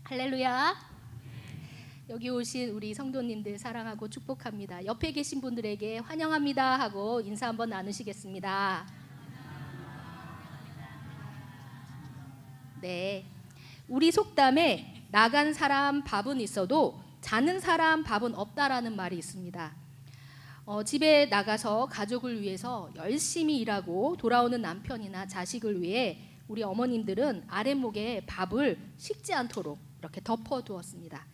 할렐루야. 여기 오신 우리 성도님들 사랑하고 축복합니다. 옆에 계신 분들에게 환영합니다 하고 인사 한번 나누시겠습니다. 네, 우리 속담에 나간 사람 밥은 있어도 자는 사람 밥은 없다라는 말이 있습니다. 집에 나가서 가족을 위해서 열심히 일하고 돌아오는 남편이나 자식을 위해 우리 어머님들은 아랫목에 밥을 식지 않도록 이렇게 덮어두었습니다.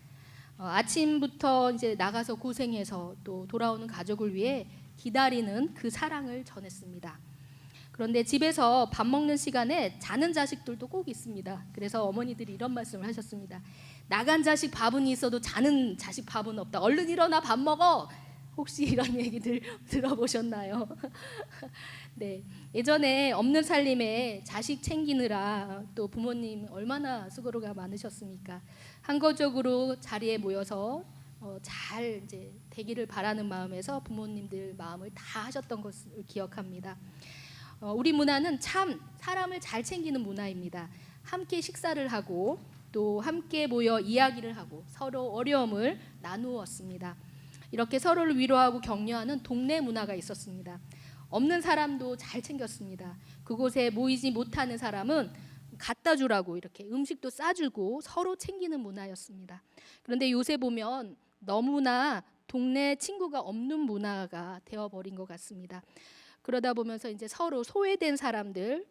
아침부터 이제 나가서 고생해서 또 돌아오는 가족을 위해 기다리는 그 사랑을 전했습니다. 그런데 집에서 밥 먹는 시간에 자는 자식들도 꼭 있습니다. 그래서 어머니들이 이런 말씀을 하셨습니다. 나간 자식 밥은 있어도 자는 자식 밥은 없다. 얼른 일어나 밥 먹어. 혹시 이런 얘기들 들어보셨나요? 네, 예전에 없는 살림에 자식 챙기느라 또 부모님 얼마나 수고가 많으셨습니까? 한거적으로 자리에 모여서 잘 이제 되기를 바라는 마음에서 부모님들 마음을 다 하셨던 것을 기억합니다. 우리 문화는 참 사람을 잘 챙기는 문화입니다. 함께 식사를 하고 또 함께 모여 이야기를 하고 서로 어려움을 나누었습니다. 이렇게 서로를 위로하고 격려하는 동네 문화가 있었습니다. 없는 사람도 잘 챙겼습니다. 그곳에 모이지 못하는 사람은 갖다 주라고 이렇게 음식도 싸주고 서로 챙기는 문화였습니다. 그런데 요새 보면 너무나 동네 친구가 없는 문화가 되어버린 것 같습니다. 그러다 보면서 이제 서로 소외된 사람들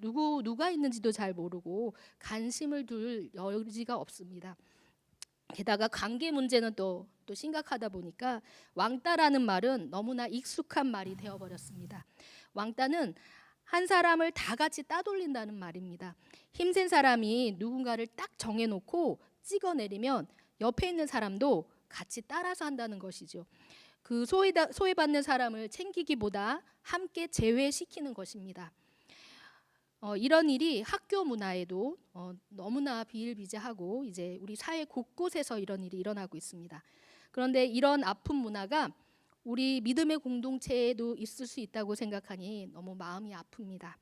누가 있는지도 잘 모르고 관심을 둘 여지가 없습니다. 게다가 관계 문제는 또 심각하다 보니까 왕따라는 말은 너무나 익숙한 말이 되어버렸습니다. 왕따는 한 사람을 다 같이 따돌린다는 말입니다. 힘센 사람이 누군가를 딱 정해놓고 찍어내리면 옆에 있는 사람도 같이 따라서 한다는 것이죠. 그 소외받는 사람을 챙기기보다 함께 제외시키는 것입니다. 이런 일이 학교 문화에도 너무나 비일비재하고 이제 우리 사회 곳곳에서 이런 일이 일어나고 있습니다. 그런데 이런 아픈 문화가 우리 믿음의 공동체에도 있을 수 있다고 생각하니 너무 마음이 아픕니다.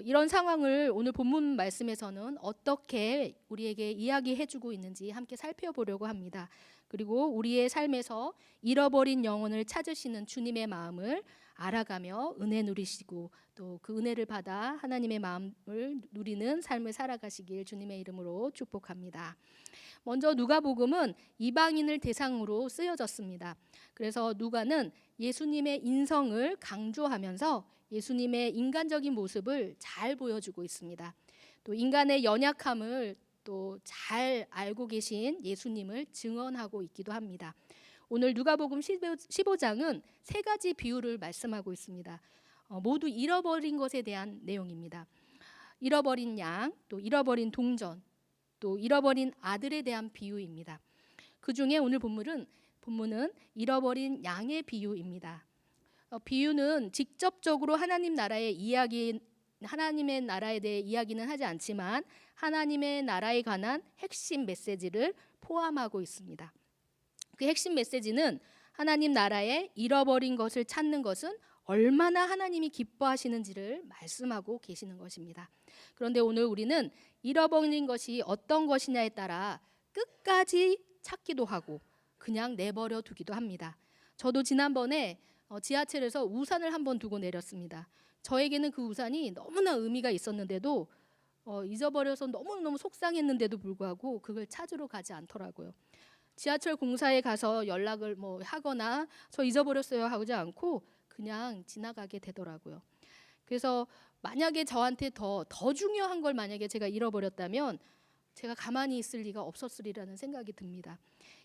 이런 상황을 오늘 본문 말씀에서는 어떻게 우리에게 이야기해주고 있는지 함께 살펴보려고 합니다. 그리고 우리의 삶에서 잃어버린 영혼을 찾으시는 주님의 마음을 알아가며 은혜 누리시고 또 그 은혜를 받아 하나님의 마음을 누리는 삶을 살아가시길 주님의 이름으로 축복합니다. 먼저 누가복음은 이방인을 대상으로 쓰여졌습니다. 그래서 누가는 예수님의 인성을 강조하면서 예수님의 인간적인 모습을 잘 보여주고 있습니다. 또 인간의 연약함을 또 잘 알고 계신 예수님을 증언하고 있기도 합니다. 오늘 누가복음 15장은 세 가지 비유를 말씀하고 있습니다. 모두 잃어버린 것에 대한 내용입니다. 잃어버린 양, 또 잃어버린 동전, 또 잃어버린 아들에 대한 비유입니다. 그 중에 오늘 본문은 잃어버린 양의 비유입니다. 비유는 직접적으로 하나님의 나라에 대해 이야기는 하지 않지만 하나님의 나라에 관한 핵심 메시지를 포함하고 있습니다. 그 핵심 메시지는 하나님 나라에 잃어버린 것을 찾는 것은 얼마나 하나님이 기뻐하시는지를 말씀하고 계시는 것입니다. 그런데 오늘 우리는 잃어버린 것이 어떤 것이냐에 따라 끝까지 찾기도 하고 그냥 내버려 두기도 합니다. 저도 지난번에 지하철에서 우산을 한번 두고 내렸습니다. 저에게는 그 우산이 너무나 의미가 있었는데도 잊어버려서 너무너무 속상했는데도 불구하고 그걸 찾으러 가지 않더라고요. 지하철 공사에 가서 연락을 하거나 저 잊어버렸어요 하지 않고 그냥 지나가게 되더라고요. 그래서 만약에 저한테 더 중요한 걸 만약에 제가 잃어버렸다면 제가 가만히 있을 리가 없었으리라는 생각이 듭니다.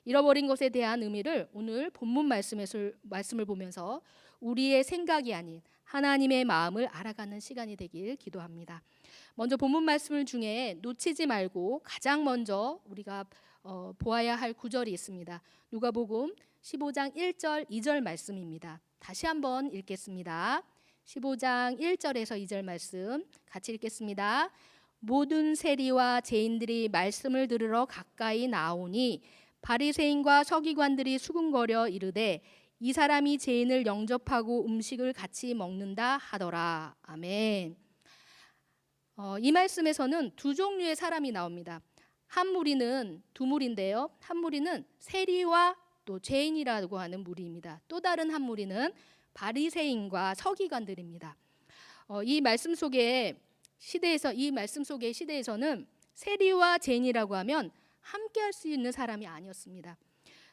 잃어버린 것에 대한 의미를 오늘 본문 말씀을 보면서 우리의 생각이 아닌 하나님의 마음을 알아가는 시간이 되길 기도합니다. 먼저 본문 말씀 중에 놓치지 말고 가장 먼저 우리가 보아야 할 구절이 있습니다. 누가복음 15장 1절 2절 말씀입니다. 다시 한번 읽겠습니다. 15장 1절에서 2절 말씀 같이 읽겠습니다. 모든 세리와 죄인들이 말씀을 들으러 가까이 나오니 바리새인과 서기관들이 수군거려 이르되 이 사람이 죄인을 영접하고 음식을 같이 먹는다 하더라. 아멘. 이 말씀에서는 두 종류의 사람이 나옵니다. 한 무리는 두 무리인데요. 한 무리는 세리와 또 죄인이라고 하는 무리입니다. 또 다른 한 무리는 바리새인과 서기관들입니다. 이 말씀 속의 시대에서는 세리와 죄인이라고 하면 함께 할 수 있는 사람이 아니었습니다.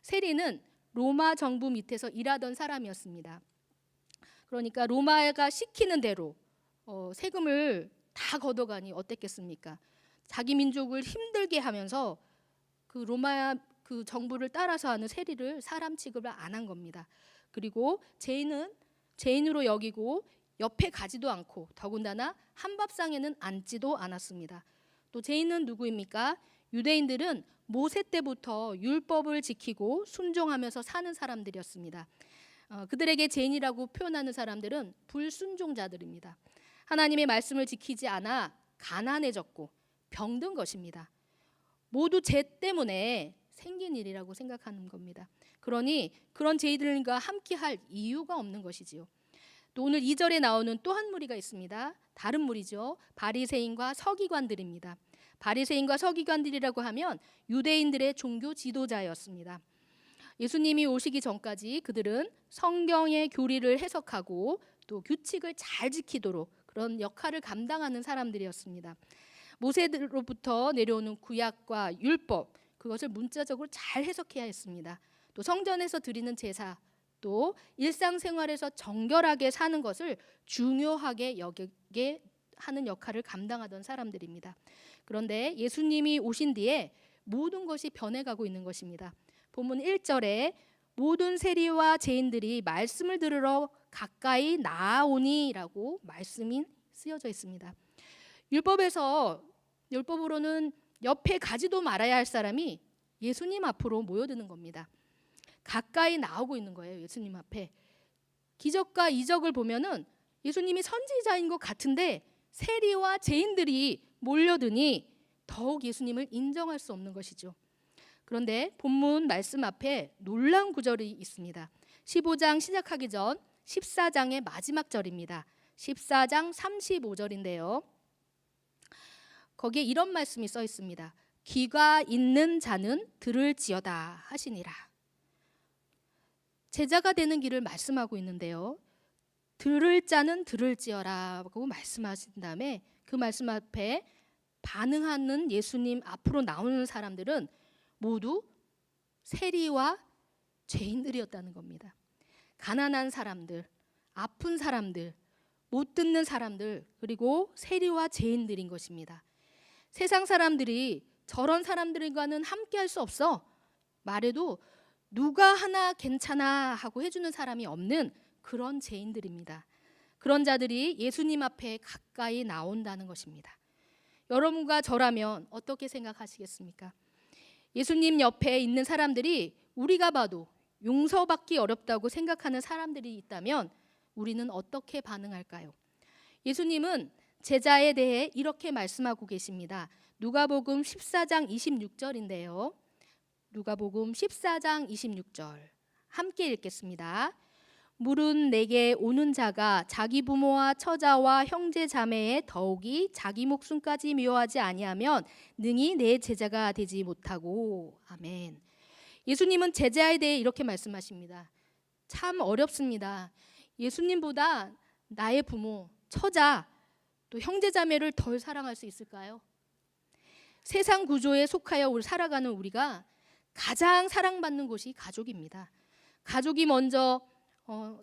세리는 로마 정부 밑에서 일하던 사람이었습니다. 그러니까 로마가 시키는 대로 세금을 다 걷어가니 어땠겠습니까? 자기 민족을 힘들게 하면서 그 로마 그 정부를 따라서 하는 세리를 사람 취급을 안 한 겁니다. 그리고 죄인은 죄인으로 여기고 옆에 가지도 않고 더군다나 한밥상에는 앉지도 않았습니다. 또 죄인은 누구입니까? 유대인들은 모세 때부터 율법을 지키고 순종하면서 사는 사람들이었습니다. 그들에게 죄인이라고 표현하는 사람들은 불순종자들입니다. 하나님의 말씀을 지키지 않아 가난해졌고 병든 것입니다. 모두 죄 때문에 생긴 일이라고 생각하는 겁니다. 그러니 그런 죄인들과 함께할 이유가 없는 것이지요. 또 오늘 2절에 나오는 또 한 무리가 있습니다. 다른 무리죠. 바리새인과 서기관들입니다. 바리새인과 서기관들이라고 하면 유대인들의 종교 지도자였습니다. 예수님이 오시기 전까지 그들은 성경의 교리를 해석하고 또 규칙을 잘 지키도록 그런 역할을 감당하는 사람들이었습니다. 모세로부터 내려오는 구약과 율법 그것을 문자적으로 잘 해석해야 했습니다. 또 성전에서 드리는 제사 또 일상생활에서 정결하게 사는 것을 중요하게 여기게 하는 역할을 감당하던 사람들입니다. 그런데 예수님이 오신 뒤에 모든 것이 변해가고 있는 것입니다. 본문 1절에 모든 세리와 죄인들이 말씀을 들으러 가까이 나아오니라고 말씀이 쓰여져 있습니다. 율법으로는 옆에 가지도 말아야 할 사람이 예수님 앞으로 모여드는 겁니다. 가까이 나오고 있는 거예요. 예수님 앞에. 기적과 이적을 보면은 예수님이 선지자인 것 같은데 세리와 죄인들이 몰려드니 더욱 예수님을 인정할 수 없는 것이죠. 그런데 본문 말씀 앞에 놀라운 구절이 있습니다. 15장 시작하기 전 14장의 마지막 절입니다. 14장 35절인데요. 거기에 이런 말씀이 써 있습니다. 귀가 있는 자는 들을지어다 하시니라. 제자가 되는 길을 말씀하고 있는데요. 들을 자는 들을지어라고 말씀하신 다음에 그 말씀 앞에 반응하는 예수님 앞으로 나오는 사람들은 모두 세리와 죄인들이었다는 겁니다. 가난한 사람들, 아픈 사람들, 못 듣는 사람들, 그리고 세리와 죄인들인 것입니다. 세상 사람들이 저런 사람들과는 함께할 수 없어 말해도 누가 하나 괜찮아 하고 해주는 사람이 없는 그런 죄인들입니다. 그런 자들이 예수님 앞에 가까이 나온다는 것입니다. 여러분과 저라면 어떻게 생각하시겠습니까? 예수님 옆에 있는 사람들이 우리가 봐도 용서받기 어렵다고 생각하는 사람들이 있다면 우리는 어떻게 반응할까요? 예수님은 제자에 대해 이렇게 말씀하고 계십니다. 누가복음 14장 26절인데요. 누가복음 14장 26절 함께 읽겠습니다. 물은 내게 오는 자가 자기 부모와 처자와 형제 자매에 더욱이 자기 목숨까지 미워하지 아니하면 능히 내 제자가 되지 못하고. 아멘. 예수님은 제자에 대해 이렇게 말씀하십니다. 참 어렵습니다. 예수님보다 나의 부모, 처자, 또 형제 자매를 덜 사랑할 수 있을까요? 세상 구조에 속하여 살아가는 우리가 가장 사랑받는 곳이 가족입니다. 가족이 먼저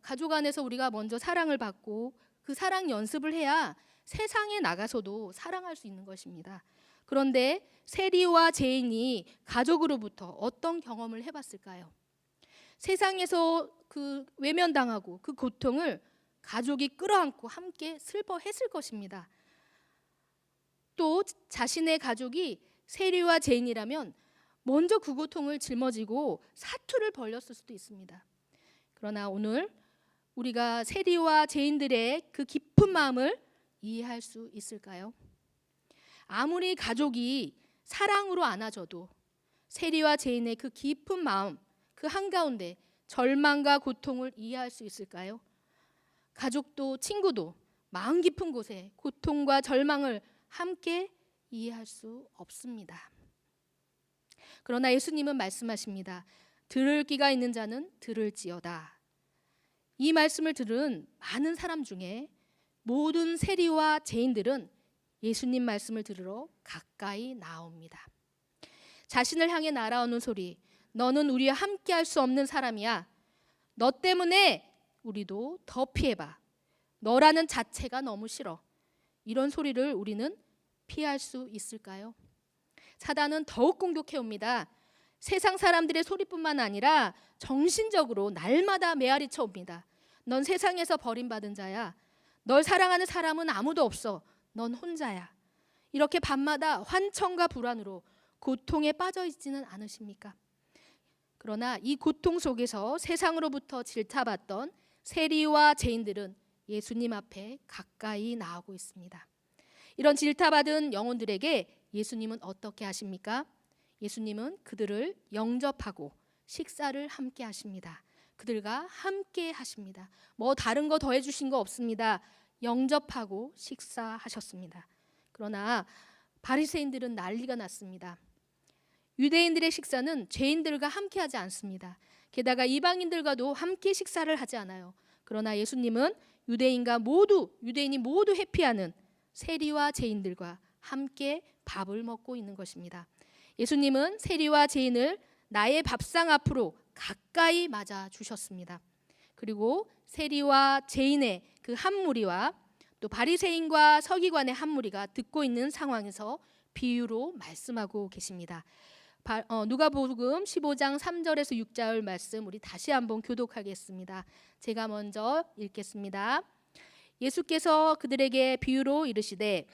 가족 안에서 우리가 먼저 사랑을 받고 그 사랑 연습을 해야 세상에 나가서도 사랑할 수 있는 것입니다. 그런데 세리와 죄인이 가족으로부터 어떤 경험을 해봤을까요? 세상에서 그 외면당하고 그 고통을 가족이 끌어안고 함께 슬퍼했을 것입니다. 또 자신의 가족이 세리와 죄인이라면 먼저 그 고통을 짊어지고 사투를 벌였을 수도 있습니다. 그러나 오늘 우리가 세리와 죄인들의 그 깊은 마음을 이해할 수 있을까요? 아무리 가족이 사랑으로 안아줘도 세리와 죄인의 그 깊은 마음, 그 한가운데 절망과 고통을 이해할 수 있을까요? 가족도 친구도 마음 깊은 곳에 고통과 절망을 함께 이해할 수 없습니다. 그러나 예수님은 말씀하십니다. 들을 귀가 있는 자는 들을지어다. 이 말씀을 들은 많은 사람 중에 모든 세리와 죄인들은 예수님 말씀을 들으러 가까이 나옵니다. 자신을 향해 날아오는 소리, 너는 우리와 함께 할 수 없는 사람이야. 너 때문에 우리도 더 피해봐. 너라는 자체가 너무 싫어. 이런 소리를 우리는 피할 수 있을까요? 사단은 더욱 공격해옵니다. 세상 사람들의 소리뿐만 아니라 정신적으로 날마다 메아리쳐 옵니다. 넌 세상에서 버림받은 자야. 널 사랑하는 사람은 아무도 없어. 넌 혼자야. 이렇게 밤마다 환청과 불안으로 고통에 빠져 있지는 않으십니까? 그러나 이 고통 속에서 세상으로부터 질타받던 세리와 죄인들은 예수님 앞에 가까이 나오고 있습니다. 이런 질타받은 영혼들에게 예수님은 어떻게 하십니까? 예수님은 그들을 영접하고 식사를 함께 하십니다. 그들과 함께 하십니다. 뭐 다른 거 더해 주신 거 없습니다. 영접하고 식사하셨습니다. 그러나 바리새인들은 난리가 났습니다. 유대인들의 식사는 죄인들과 함께 하지 않습니다. 게다가 이방인들과도 함께 식사를 하지 않아요. 그러나 예수님은 유대인이 모두 회피하는 세리와 죄인들과 함께 밥을 먹고 있는 것입니다. 예수님은 세리와 죄인을 나의 밥상 앞으로 가까이 맞아 주셨습니다. 그리고 세리와 죄인의 그 한 무리와 또 바리새인과 서기관의 한 무리가 듣고 있는 상황에서 비유로 말씀하고 계십니다. 누가복음 15장 3절에서 6절 말씀 우리 다시 한번 교독하겠습니다. 제가 먼저 읽겠습니다. 예수께서 그들에게 비유로 이르시되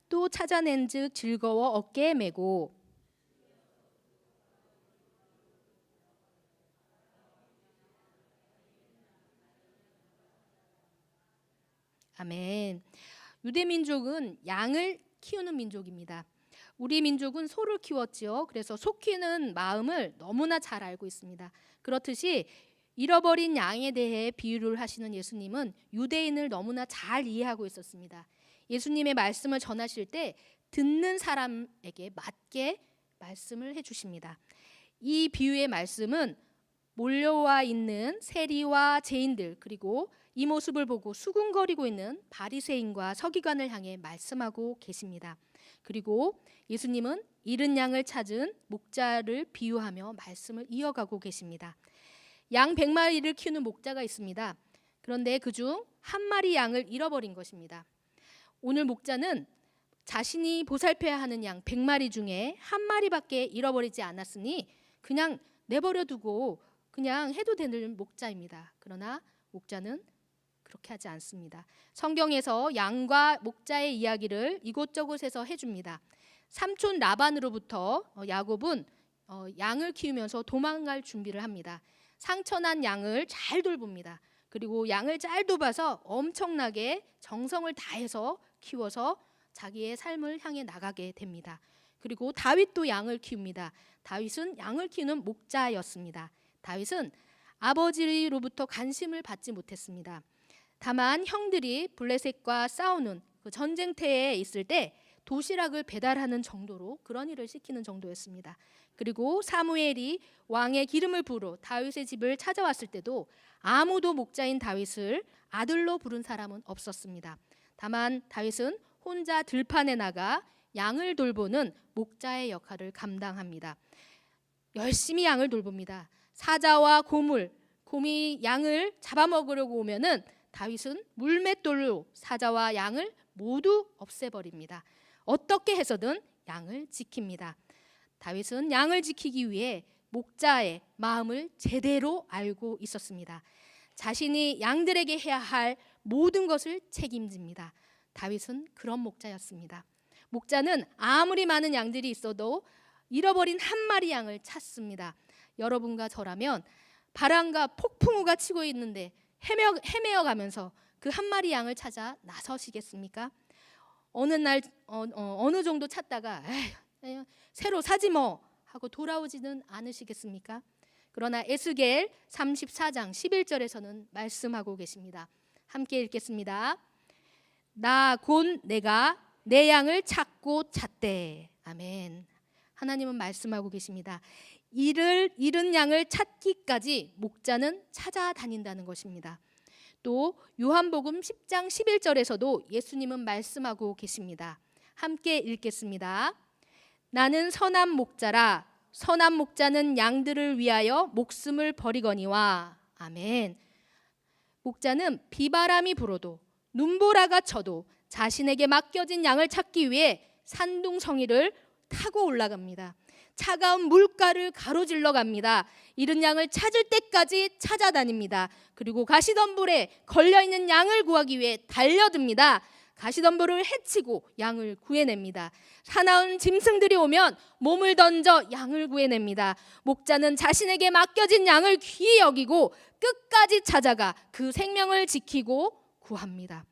또 찾아낸즉 즐거워 어깨에 메고 아멘. 유대 민족은 양을 키우는 민족입니다. 우리 민족은 소를 키웠지요. 그래서 소 키우는 마음을 너무나 잘 알고 있습니다. 그렇듯이 잃어버린 양에 대해 비유를 하시는 예수님은 유대인을 너무나 잘 이해하고 있었습니다. 예수님의 말씀을 전하실 때 듣는 사람에게 맞게 말씀을 해주십니다. 이 비유의 말씀은 몰려와 있는 세리와 죄인들 그리고 이 모습을 보고 수군거리고 있는 바리새인과 서기관을 향해 말씀하고 계십니다. 그리고 예수님은 잃은 양을 찾은 목자를 비유하며 말씀을 이어가고 계십니다. 양 100마리를 키우는 목자가 있습니다. 그런데 그중 한 마리 양을 잃어버린 것입니다. 오늘 목자는 자신이 보살펴야 하는 양 100마리 중에 한 마리밖에 잃어버리지 않았으니 그냥 내버려 두고 그냥 해도 되는 목자입니다. 그러나 목자는 그렇게 하지 않습니다. 성경에서 양과 목자의 이야기를 이곳저곳에서 해줍니다. 삼촌 라반으로부터 야곱은 양을 키우면서 도망갈 준비를 합니다. 상처난 양을 잘 돌봅니다. 그리고 양을 잘 돕아서 엄청나게 정성을 다해서 키워서 자기의 삶을 향해 나가게 됩니다. 그리고 다윗도 양을 키웁니다. 다윗은 양을 키우는 목자였습니다. 다윗은 아버지로부터 관심을 받지 못했습니다. 다만 형들이 블레셋과 싸우는 그 전쟁터에 있을 때 도시락을 배달하는 정도로 그런 일을 시키는 정도였습니다. 그리고 사무엘이 왕의 기름을 부으러 다윗의 집을 찾아왔을 때도 아무도 목자인 다윗을 아들로 부른 사람은 없었습니다. 다만 다윗은 혼자 들판에 나가 양을 돌보는 목자의 역할을 감당합니다. 열심히 양을 돌봅니다. 사자와 곰이 양을 잡아먹으려고 오면은 다윗은 물맷돌로 사자와 양을 모두 없애버립니다. 어떻게 해서든 양을 지킵니다. 다윗은 양을 지키기 위해 목자의 마음을 제대로 알고 있었습니다. 자신이 양들에게 해야 할 모든 것을 책임집니다. 다윗은 그런 목자였습니다. 목자는 아무리 많은 양들이 있어도 잃어버린 한 마리 양을 찾습니다. 여러분과 저라면 바람과 폭풍우가 치고 있는데 헤매어 가면서 그 한 마리 양을 찾아 나서시겠습니까? 어느 날 어느 정도 찾다가 에휴, 새로 사지 뭐 하고 돌아오지는 않으시겠습니까? 그러나 에스겔 34장 11절에서는 말씀하고 계십니다. 함께 읽겠습니다. 나 곧 내가 내 양을 찾고 찾되. 아멘. 하나님은 말씀하고 계십니다. 잃은 양을 찾기까지 목자는 찾아다닌다는 것입니다. 또 요한복음 10장 11절에서도 예수님은 말씀하고 계십니다. 함께 읽겠습니다. 나는 선한 목자라. 선한 목자는 양들을 위하여 목숨을 버리거니와. 아멘. 목자는 비바람이 불어도 눈보라가 쳐도 자신에게 맡겨진 양을 찾기 위해 산둥성이를 타고 올라갑니다. 차가운 물가를 가로질러 갑니다. 잃은 양을 찾을 때까지 찾아다닙니다. 그리고 가시덤불에 걸려있는 양을 구하기 위해 달려듭니다. 가시덤불을 해치고 양을 구해냅니다. 사나운 짐승들이 오면 몸을 던져 양을 구해냅니다. 목자는 자신에게 맡겨진 양을 귀히 여기고 끝까지 찾아가 그 생명을 지키고 구합니다.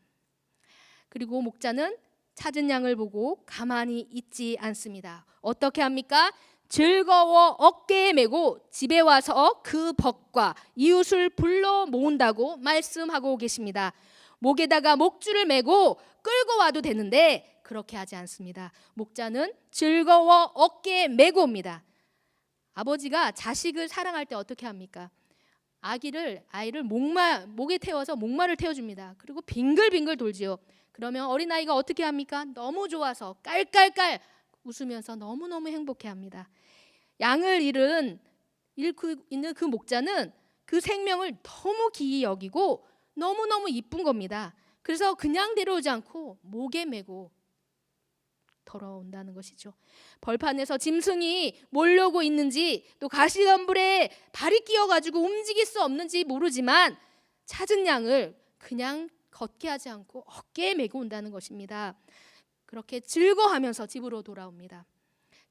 그리고 목자는 찾은 양을 보고 가만히 있지 않습니다. 어떻게 합니까? 즐거워 어깨에 메고 집에 와서 그 벗과 이웃을 불러 모은다고 말씀하고 계십니다. 목에다가 목줄을 메고 끌고 와도 되는데 그렇게 하지 않습니다. 목자는 즐거워 어깨에 메고 옵니다. 아버지가 자식을 사랑할 때 어떻게 합니까? 아이를 목에 태워서 목마를 태워줍니다. 그리고 빙글빙글 돌지요. 그러면 어린아이가 어떻게 합니까? 너무 좋아서 깔깔깔 웃으면서 너무너무 행복해합니다. 양을 잃고 있는 그 목자는 그 생명을 너무 귀히 여기고 너무너무 이쁜 겁니다. 그래서 그냥 데려오지 않고 목에 메고 돌아온다는 것이죠. 벌판에서 짐승이 몰려오고 있는지 또 가시덤불에 발이 끼어가지고 움직일 수 없는지 모르지만 찾은 양을 그냥 걷게 하지 않고 어깨에 메고 온다는 것입니다. 그렇게 즐거워하면서 집으로 돌아옵니다.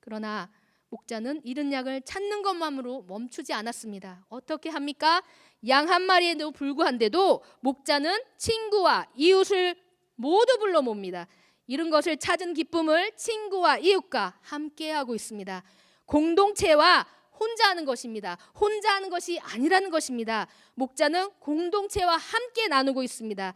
그러나 목자는 잃은 양을 찾는 것만으로 멈추지 않았습니다. 어떻게 합니까? 양 한 마리에도 불구한데도 목자는 친구와 이웃을 모두 불러 모읍니다. 잃은 것을 찾은 기쁨을 친구와 이웃과 함께 하고 있습니다. 공동체와 혼자 하는 것입니다. 혼자 하는 것이 아니라는 것입니다. 목자는 공동체와 함께 나누고 있습니다.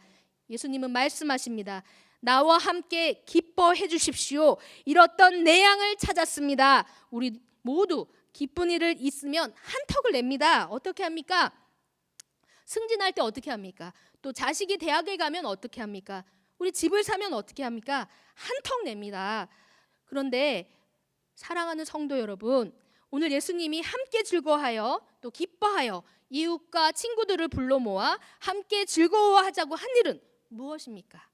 예수님은 말씀하십니다. 나와 함께 기뻐해 주십시오. 잃었던 내 양을 찾았습니다. 우리 모두 기쁜 일을 있으면 한턱을 냅니다. 어떻게 합니까? 승진할 때 어떻게 합니까? 또 자식이 대학에 가면 어떻게 합니까? 우리 집을 사면 어떻게 합니까? 한턱 냅니다. 그런데 사랑하는 성도 여러분, 오늘 예수님이 함께 즐거워하여 또 기뻐하여 이웃과 친구들을 불러 모아 함께 즐거워하자고 한 일은 무엇입니까?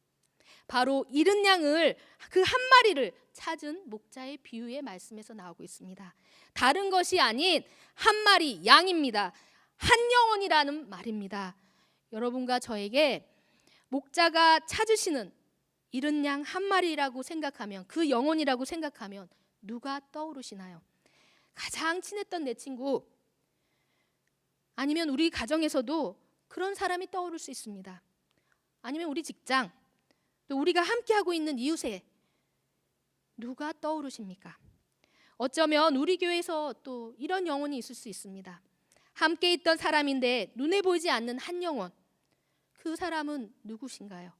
바로 잃은 양을 그 한 마리를 찾은 목자의 비유의 말씀에서 나오고 있습니다. 다른 것이 아닌 한 마리 양입니다. 한 영혼이라는 말입니다. 여러분과 저에게 목자가 찾으시는 잃은 양 한 마리라고 생각하면, 그 영혼이라고 생각하면 누가 떠오르시나요? 가장 친했던 내 친구, 아니면 우리 가정에서도 그런 사람이 떠오를 수 있습니다. 아니면 우리 직장, 또 우리가 함께하고 있는 이웃에 누가 떠오르십니까? 어쩌면 우리 교회에서 또 이런 영혼이 있을 수 있습니다. 함께 있던 사람인데 눈에 보이지 않는 한 영혼, 그 사람은 누구신가요?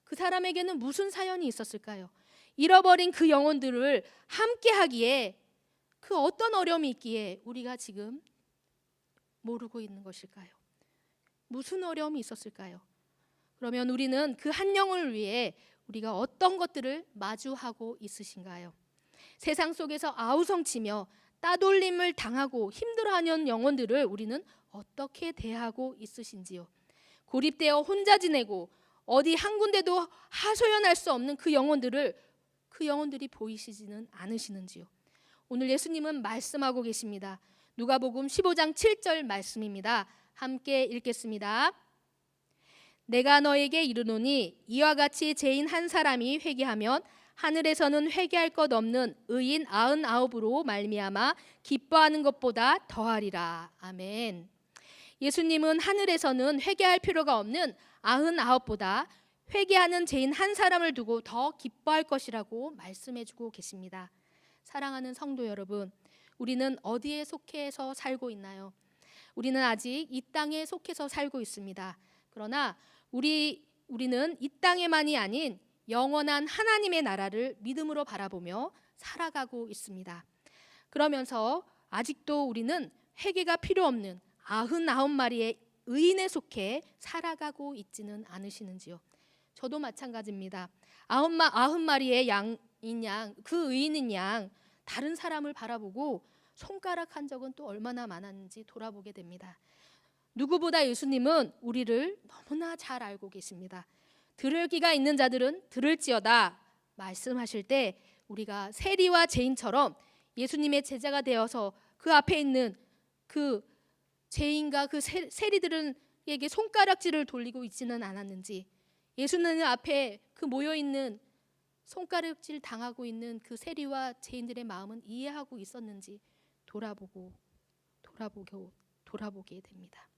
그 사람에게는 무슨 사연이 있었을까요? 잃어버린 그 영혼들을 함께하기에 그 어떤 어려움이 있기에 우리가 지금 모르고 있는 것일까요? 무슨 어려움이 있었을까요? 그러면 우리는 그 한 영혼을 위해 우리가 어떤 것들을 마주하고 있으신가요? 세상 속에서 아우성치며 따돌림을 당하고 힘들어하는 영혼들을 우리는 어떻게 대하고 있으신지요? 고립되어 혼자 지내고 어디 한 군데도 하소연할 수 없는 그 영혼들이 보이시지는 않으시는지요? 오늘 예수님은 말씀하고 계십니다. 누가복음 15장 7절 말씀입니다. 함께 읽겠습니다. 내가 너에게 이르노니 이와 같이 죄인 한 사람이 회개하면 하늘에서는 회개할 것 없는 의인 99으로 말미암아 기뻐하는 것보다 더하리라. 아멘. 예수님은 하늘에서는 회개할 필요가 없는 99보다 회개하는 죄인 한 사람을 두고 더 기뻐할 것이라고 말씀해주고 계십니다. 사랑하는 성도 여러분, 우리는 어디에 속해서 살고 있나요? 우리는 아직 이 땅에 속해서 살고 있습니다. 그러나 우리는 이 땅에만이 아닌 영원한 하나님의 나라를 믿음으로 바라보며 살아가고 있습니다. 그러면서 아직도 우리는 회개가 필요 없는 99마리의 의인에 속해 살아가고 있지는 않으시는지요? 저도 마찬가지입니다. 90마리의 양인 양, 그 의인인 양, 다른 사람을 바라보고 손가락 한 적은 또 얼마나 많았는지 돌아보게 됩니다. 누구보다 예수님은 우리를 너무나 잘 알고 계십니다. 들을 귀가 있는 자들은 들을지어다 말씀하실 때 우리가 세리와 죄인처럼 예수님의 제자가 되어서 그 앞에 있는 그 죄인과 그 세리들에게 손가락질을 돌리고 있지는 않았는지, 예수님 앞에 그 모여있는 손가락질 당하고 있는 그 세리와 죄인들의 마음은 이해하고 있었는지 돌아보게 됩니다.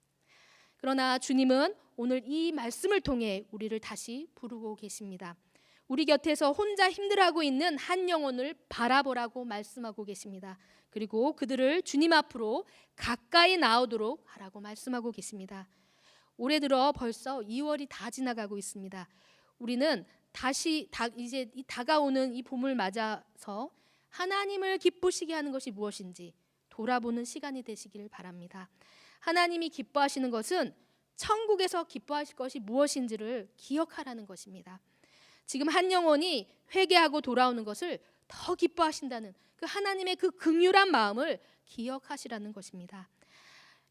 그러나 주님은 오늘 이 말씀을 통해 우리를 다시 부르고 계십니다. 우리 곁에서 혼자 힘들어하고 있는 한 영혼을 바라보라고 말씀하고 계십니다. 그리고 그들을 주님 앞으로 가까이 나오도록 하라고 말씀하고 계십니다. 올해 들어 벌써 2월이 다 지나가고 있습니다. 우리는 이제 다가오는 이 봄을 맞아서 하나님을 기쁘시게 하는 것이 무엇인지 돌아보는 시간이 되시길 바랍니다. 하나님이 기뻐하시는 것은 천국에서 기뻐하실 것이 무엇인지를 기억하라는 것입니다. 지금 한 영혼이 회개하고 돌아오는 것을 더 기뻐하신다는 그 하나님의 그 긍휼한 마음을 기억하시라는 것입니다.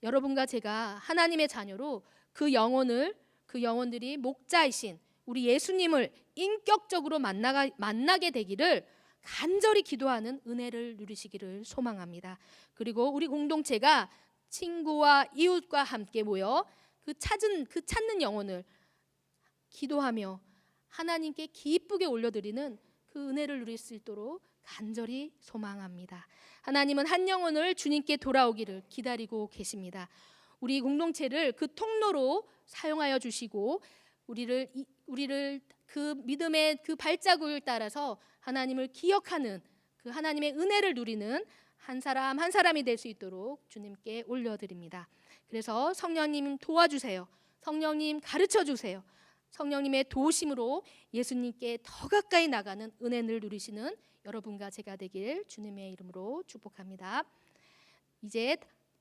여러분과 제가 하나님의 자녀로 그 영혼들이 목자이신 우리 예수님을 인격적으로 만나게 되기를 간절히 기도하는 은혜를 누리시기를 소망합니다. 그리고 우리 공동체가 친구와 이웃과 함께 모여 그 찾는 영혼을 기도하며 하나님께 기쁘게 올려드리는 그 은혜를 누릴 수 있도록 간절히 소망합니다. 하나님은 한 영혼을 주님께 돌아오기를 기다리고 계십니다. 우리 공동체를 그 통로로 사용하여 주시고 우리를 그 믿음의 그 발자국을 따라서 하나님을 기억하는 그 하나님의 은혜를 누리는 한 사람 한 사람이 될 수 있도록 주님께 올려드립니다. 그래서 성령님 도와주세요. 성령님 가르쳐 주세요. 성령님의 도우심으로 예수님께 더 가까이 나가는 은혜를 누리시는 여러분과 제가 되길 주님의 이름으로 축복합니다. 이제